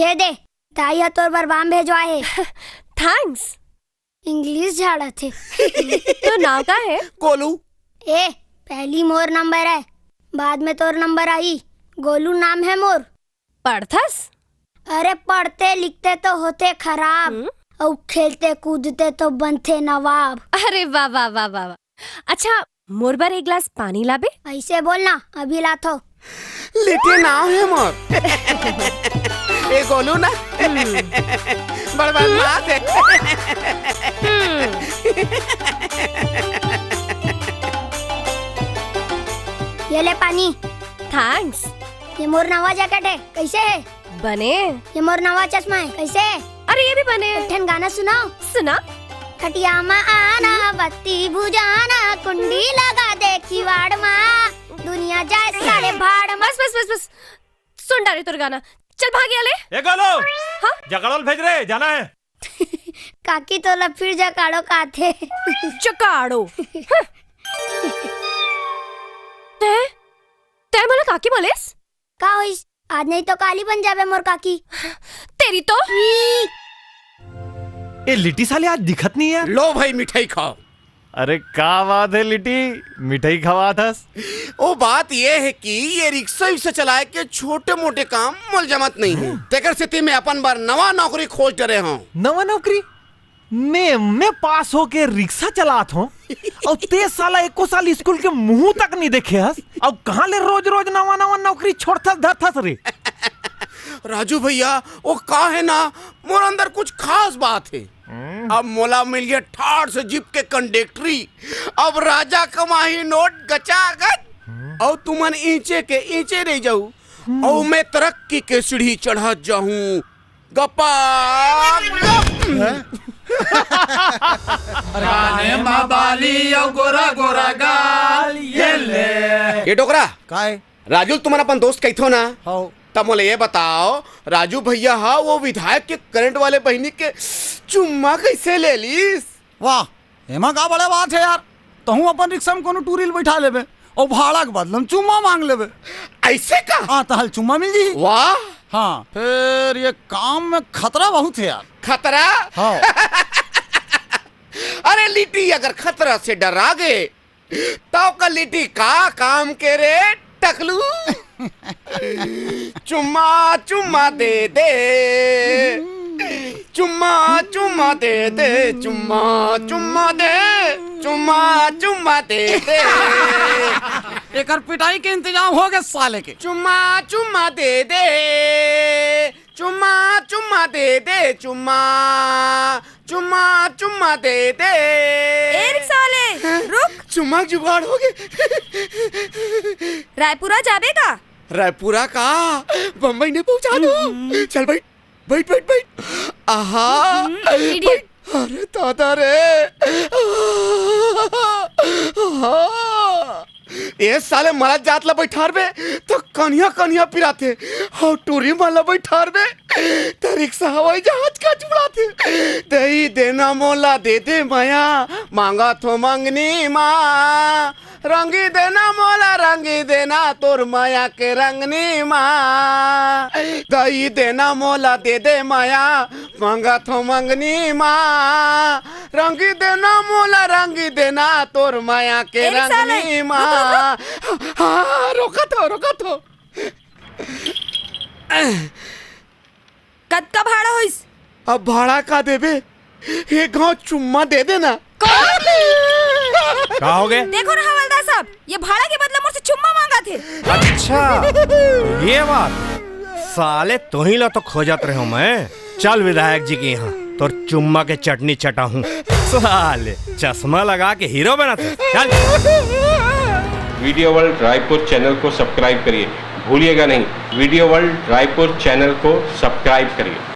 दे दे, ताई तोर बर बाम भेजवाए। थैंक्स। इंग्लिश झाड़ा थे। तो नाम का है? गोलू। ए, पहली मोर नंबर है, बाद में तोर नंबर आई। गोलू नाम है मोर। पढ़थस? अरे पढ़ते लिखते तो होते खराब, और खेलते कूदते तो बनते नवाब। अरे वाह वाह वाह वाह। अच्छा, मोर बर एक गिलास पानी लाबे? ऐसे बोलना, अभी लाथो। लिट्टी नाम है मोर। ए गोलू ना बड़ बदमाश है। ये ले पानी। थैंक्स। ये मोर नवा जैकेट है, कैसे है? बने। ये मोर नवा चश्मा है, कैसे है? अरे ये भी बने। ठन गाना सुनाओ। सुना। खटिया में आना, बत्ती बुझाना, कुंडी लगा दे किवाड़ में, दुनिया जाए सारे भाड़ में। बस बस बस बस, सुन डाले तुर गाना। चल भाग ले। ये गोलू, हाँ? जगाड़ोल भेज रहे, जाना है। काकी तो लब फिर जकाड़ो का थे। चकाड़ो। ते बोला काकी बोलेस? का होइस? आज नहीं तो काली बन जावे मोर काकी। तेरी तो। ये लिट्टी साले आज दिखत नहीं यार। लो भाई मिठाई खाओ। अरे का बात है लिट्टी, मिठाई खवा थस। वो बात ये है कि ये रिक्शा विक्सा चलाए के छोटे मोटे काम मोल जमत नहीं है। तेकर स्थिति में अपन बार नवा नौकरी खोज रहे हूँ। नवा नौकरी? मैं पास होके रिक्शा चलात हूँ और ते साला एको साल स्कूल के मुंह तक नहीं देखे हस। अब कहाँ ले रोज रोज नवा नवा नौकरी छोड़थस धरथस रे। राजू भैया, वो का है ना, मोर अंदर कुछ खास बात है। अब मोला मिल गया ठाड़ से जीप के कंडक्टरी। अब राजा कमाही नोट गचागत और तुमन ईंचे के ईंचे रह जाऊ और मैं तरक्की के सीढ़ी चढ़ा जाऊं। गप्पा गोरा गोरा गाल ये डोकरा काय राजू, तुम्हारा अपन दोस्त कैथो ना? हो तब मोले ये बताओ, राजू भैया हा वो विधायक के करंट वाले बहनी के चुम्मा कैसे ले लीस? वाह, एमा का बड़े बात है यार। तहू अपन रिक्शा में कोनो टूरिल बैठा लेबे और भाड़ा के बदले में चुम्मा मांग लेबे। ऐसे का? हाँ, तहल चुम्मा मिल जी। वाह। हाँ, फिर ये काम में खतरा बहुत है यार। खतरा? हाँ। अरे लिट्टी, अगर खतरा से डरा गए तो का लिट्टी का काम के रे टकलू। चुम्मा चुम्मा दे दे, चुम्मा चुम्मा दे दे, चुम्मा चुम्मा दे, चुम्मा चुम्मा दे दे। एकर पिटाई के इंतजाम हो गए साले के। चुम्मा चुम्मा दे दे, चुम्मा चुम्मा दे दे, चुम्मा चुम्मा चुम्मा दे दे। ए रिक्शा वाले, रुक। चुम्मा जुगाड़ हो गए। रायपुरा जाबे का? रायपुरा का बम्बई ने पहुंचा दो। चल बैठ बैठ बैठ बैठ। आहा, इडियट। अरे दादा रे। ये साले मला जातला बैठार बे तो कन्या कन्या पिराते और टूरी माला बैठार बे तो रिक्शा हवाई जहाज का जुड़ाते। दही देना मोला दे दे माया, मांगा तो मंगनी माँ, रंगी देना मोला रंगी देना तोर माया के रंगनी माँ। दही देना मोला दे दे माया, मांगा तो मंगनी माँ, रंगी देना मोला रंगी देना तोर माया के रंगनी माँ। हाँ, रोका तो। कद का भाड़ा होइस? अब भाड़ा का देबे? एक गाँव चुम्मा दे देना। क्या हो गए? देखो ना हवलदार साहब, ये भाड़ा के बदले मुझसे चुम्मा मांगा थे। अच्छा ये बात। साले तो ही ला तो खोजत रहे हूँ मैं। चल विधायक जी के यहाँ तो चुम्मा के चटनी चटा हूँ। साले चश्मा लगा के हीरो बनाते। चल। वीडियो वर्ल्ड रायपुर चैनल को सब्सक्राइब करिए, भूलिएगा नहीं, वीडियो वर्ल्ड रायपुर चैनल को सब्सक्राइब करिए।